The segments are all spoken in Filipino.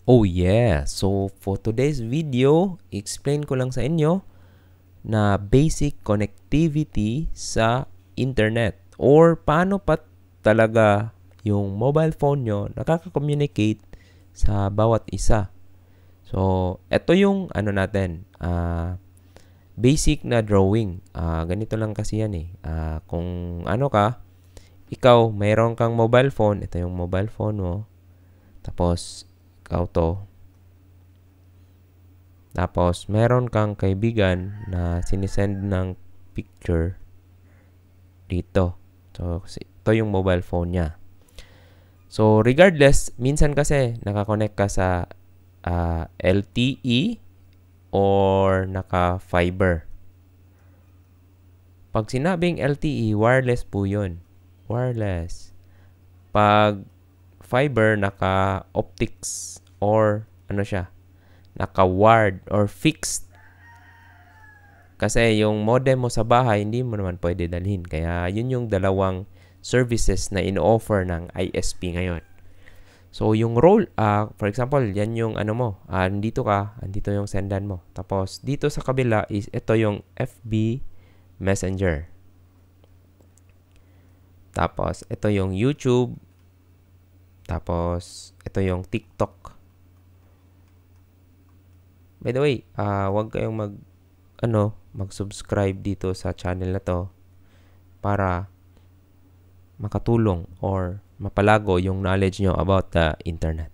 Oh yeah, so for today's video, explain ko lang sa inyo na basic connectivity sa internet or paano pa talaga yung mobile phone nyo nakaka-communicate sa bawat isa. So, ito yung natin, basic na drawing. Ganito lang kasi yan eh. Kung ikaw, mayroon kang mobile phone, ito yung mobile phone mo, tapos ikaw to, tapos, meron kang kaibigan na sinisend ng picture dito. So, ito yung mobile phone niya. So, regardless, minsan kasi nakakonect ka sa LTE or naka-fiber. Pag sinabing LTE, wireless po yun. Wireless. Pag fiber, naka-optics or naka-wired or fixed. Kasi yung modem mo sa bahay, hindi mo naman pwede dalhin. Kaya yun yung dalawang services na in-offer ng ISP ngayon. So yung role, for example, yan yung andito ka, andito yung sendan mo. Tapos dito sa kabila is ito yung FB Messenger. Tapos ito yung YouTube. Tapos ito yung TikTok. By the way, wag kayong mag-subscribe dito sa channel na to para makatulong or mapalago yung knowledge nyo about the internet.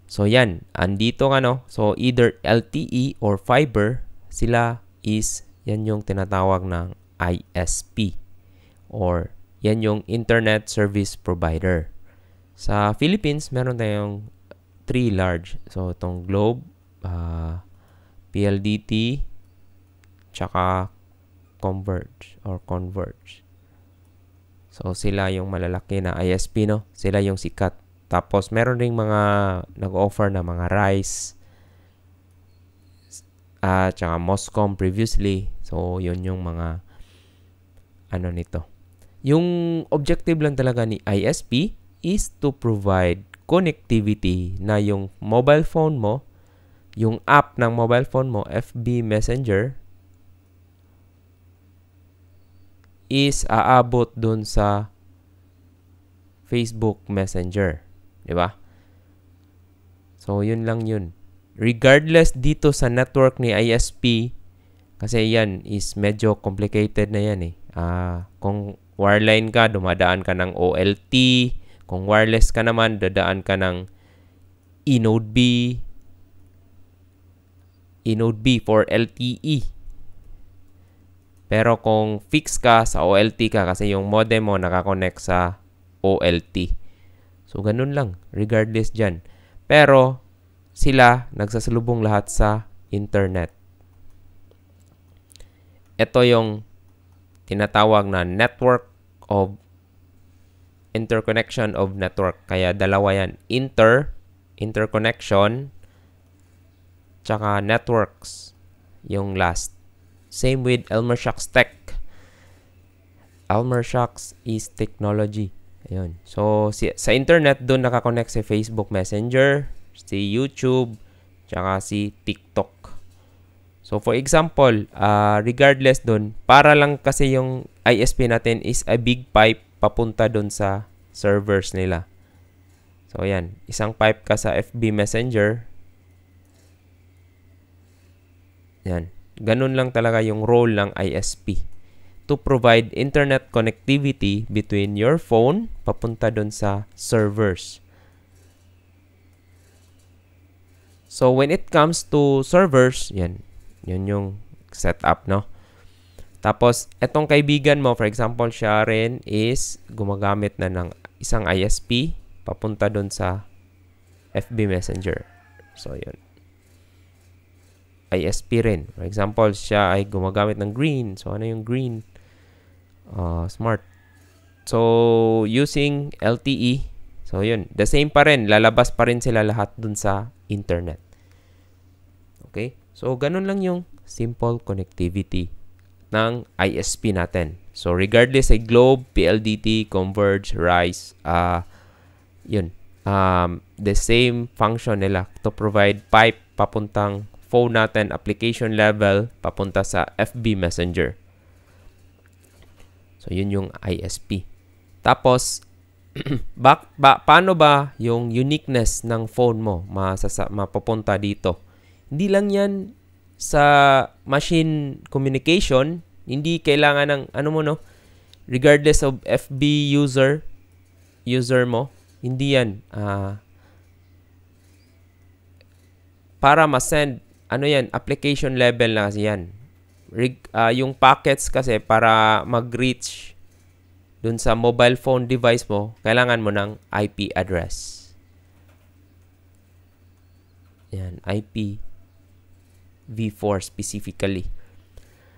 So yan, andito so either LTE or fiber, sila is yan yung tinatawag ng ISP or yan yung Internet Service Provider. Sa Philippines, meron tayong 3 large. So itong Globe, PLDT, tsaka Converge. So, sila yung malalaki na ISP, no? Sila yung sikat. Tapos, meron ring mga nag-offer na mga Rise, tsaka Moscom previously. So, yun yung mga nito. Yung objective lang talaga ni ISP is to provide connectivity na yung mobile phone mo, yung app ng mobile phone mo, FB Messenger, is aabot dun sa Facebook Messenger. Diba? So, yun lang yun. Regardless dito sa network ni ISP, kasi yan is medyo complicated na yan eh. Kung wireline ka, dumadaan ka ng OLT. Kung wireless ka naman, dadaan ka ng eNode B for LTE. Pero kung fix ka sa OLT ka kasi yung modem mo nakakonect sa OLT. So, ganun lang. Regardless dyan. Pero, sila nagsasalubong lahat sa internet. Ito yung tinatawag na network of interconnection of network. Kaya dalawa yan. Interconnection, tsaka networks, yung last. Same with Elmer Shocks Tech. Elmer Shocks is technology. Ayun. So, sa internet, doon nakakonect si Facebook Messenger, si YouTube, tsaka si TikTok. So, for example, regardless doon, para lang kasi yung ISP natin is a big pipe papunta doon sa servers nila. So, yan. Isang pipe ka sa FB Messenger. Yan. Ganun lang talaga yung role ng ISP. To provide internet connectivity between your phone papunta doon sa servers. So, when it comes to servers, yan yung setup, no? Tapos, etong kaibigan mo, for example, siya rin is gumagamit na ng isang ISP papunta doon sa FB Messenger. So, yun. ISP rin. For example, siya ay gumagamit ng green. So, ano yung green? Smart. So, using LTE. So, yun. The same pa rin. Lalabas pa rin sila lahat dun sa internet. Okay? So, ganun lang yung simple connectivity ng ISP natin. So, regardless ay Globe, PLDT, Converge, Rise, yun. the same function nila to provide pipe papuntang phone natin, application level, papunta sa FB Messenger. So, yun yung ISP. Tapos, paano ba yung uniqueness ng phone mo mapupunta dito? Hindi lang yan sa machine communication, hindi kailangan ng regardless of FB user mo, hindi yan para ma-send application level na kasi yan. Yung packets kasi para mag-reach dun sa mobile phone device mo, kailangan mo ng IP address. Yan, IPv4 specifically.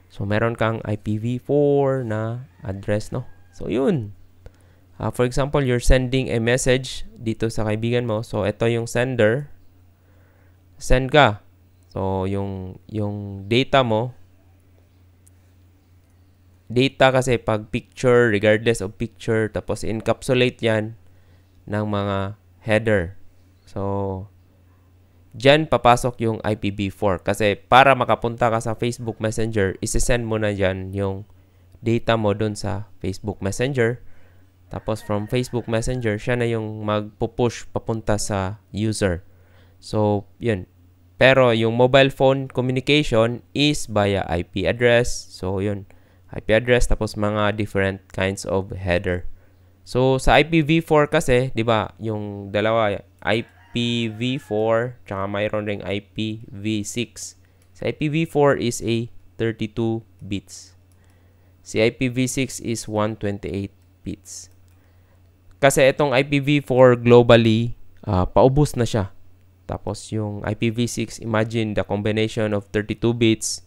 So, meron kang IPv4 na address, no? So, yun. For example, you're sending a message dito sa kaibigan mo. So, ito yung sender. Send ka. So, yung data mo, data kasi pag picture, regardless of picture, tapos encapsulate yan ng mga header. So, dyan papasok yung IPv4. Kasi para makapunta ka sa Facebook Messenger, isi-send mo na dyan yung data mo dun sa Facebook Messenger. Tapos from Facebook Messenger, siya na yung magpupush papunta sa user. So, yun. Pero yung mobile phone communication is via IP address. So, yun. IP address tapos mga different kinds of header. So, sa IPv4 kasi, di ba, yung dalawa, IPv4, tsaka mayroon ring IPv6. Sa IPv4 is a 32 bits. Si IPv6 is 128 bits. Kasi itong IPv4 globally, paubos na siya. Tapos yung IPv6, imagine the combination of 32 bits,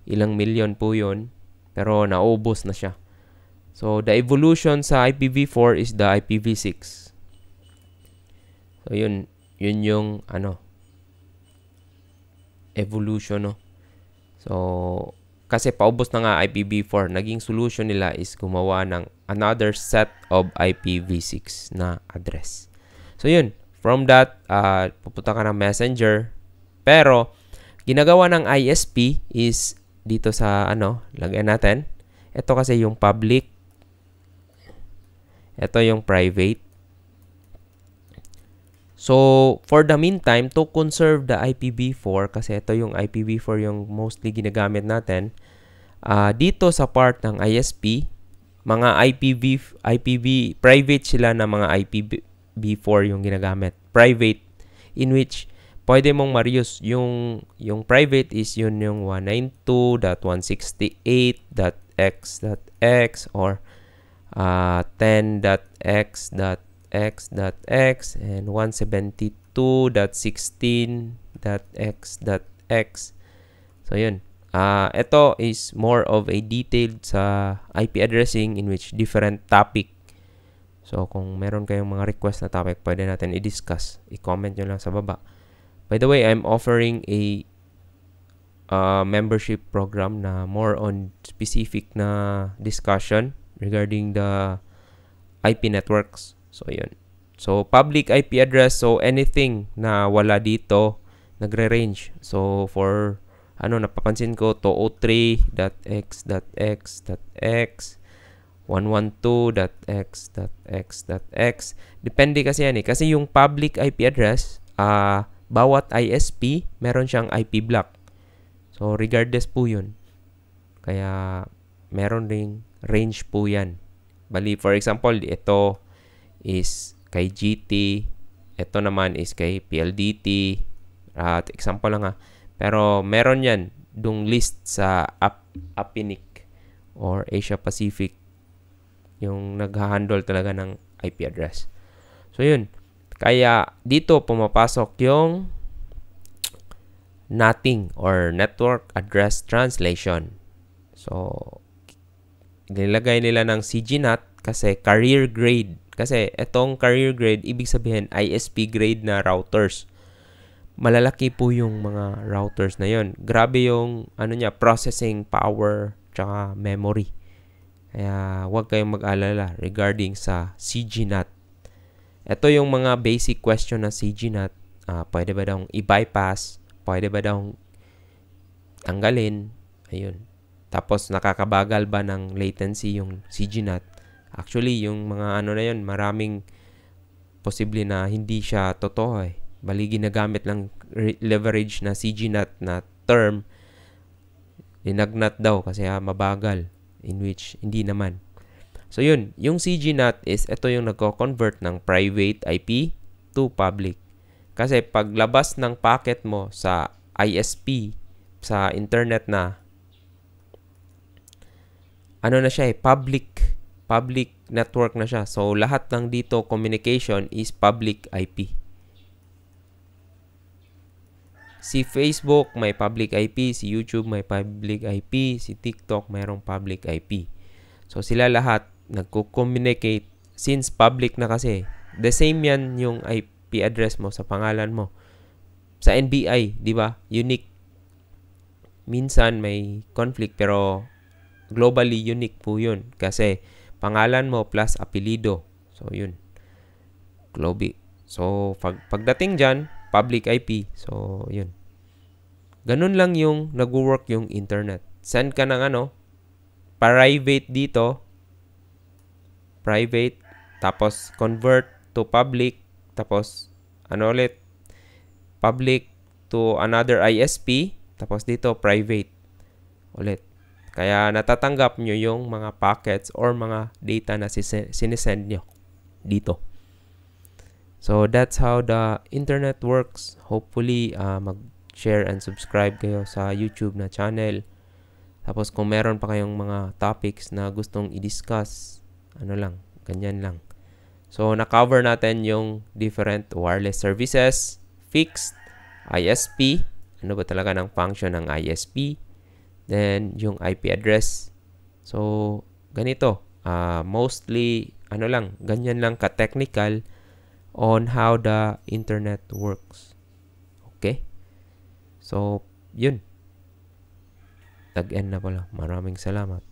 ilang million po yun, pero naubos na siya. So, the evolution sa IPv4 is the IPv6. So, yun yung evolution, no? So, kasi paubos na nga IPv4, naging solution nila is gumawa ng another set of IPv6 na address. So, yun. From that, pupunta ka ng Messenger. Pero, ginagawa ng ISP is dito sa, lagyan natin. Ito kasi yung public. Ito yung private. So, for the meantime, to conserve the IPv4, kasi ito yung IPv4 yung mostly ginagamit natin, dito sa part ng ISP, mga IPv, private sila na mga IPv4 yung ginagamit. Private, in which pwede mong ma-reuse. Yung private is yun yung 192.168.x.x or 10.x.x.x and 172.16.x.x. So, yun. Ito is more of a detailed sa IP addressing in which different topic. So, kung meron kayong mga request na topic, pwede natin i-discuss. I-comment nyo lang sa baba. By the way, I'm offering a membership program na more on specific na discussion regarding the IP networks. So, yun. So, public IP address. So, anything na wala dito, nagre-range. So, for, napapansin ko, 203.x.x.x, 112.x.x.x. Depende kasi yan eh. Kasi yung public IP address, bawat ISP, meron siyang IP block. So, regardless po yun. Kaya, meron ring range po yan. Bali, for example, ito is kay GT. Ito naman is kay PLDT. At example lang Pero, meron yan dung list sa APNIC or Asia Pacific yung nag-handle talaga ng IP address. So, yun. Kaya, dito pumapasok yung NATing or Network Address Translation. So, nilagay nila ng CGNAT kasi carrier grade. Kasi itong carrier grade, ibig sabihin ISP grade na routers. Malalaki po yung mga routers na yon. Grabe yung processing power tsaka memory. Kaya huwag kayong mag-alala regarding sa CGNAT Ito yung mga basic question na CGNAT. Pwede ba daw i-bypass? Pwede ba daw tanggalin? Ayun. Tapos, nakakabagal ba ng latency yung CGNAT? Actually, yung mga ano na yun, maraming posible na hindi siya totoo eh. Bali, ginagamit lang leverage na CGNAT na term, linagnat daw kasi mabagal, in which hindi naman. So yun, yung CGNAT is ito yung nagko-convert ng private IP to public. Kasi paglabas ng packet mo sa ISP, sa internet na, ano na siya public network na siya. So lahat ng dito communication is public IP. Si Facebook may public IP, si YouTube may public IP, si TikTok mayroong public IP. So sila lahat nagko-communicate since public na kasi. The same yan yung IP address mo sa pangalan mo. Sa NBI, di ba? Unique. Minsan may conflict pero globally unique po yun kasi pangalan mo plus apelido. So yun. Global. So pagdating dyan, public IP. So yun. Ganun lang yung nag-work yung internet. Send ka ng private dito, private, tapos convert to public, tapos ulit, public to another ISP, tapos dito private ulit. Kaya natatanggap nyo yung mga packets or mga data na sinesend nyo dito. So that's how the internet works. Hopefully mag-share and subscribe kayo sa YouTube na channel. Tapos kung meron pa kayong mga topics na gustong i-discuss, ganyan lang. So, na-cover natin yung different wireless services, fixed, ISP, ano ba talaga ng function ng ISP, then yung IP address. So, ganito. Mostly, ganyan lang ka-technical on how the internet works. Okay? So, yun. Tag-end na pala. Maraming salamat.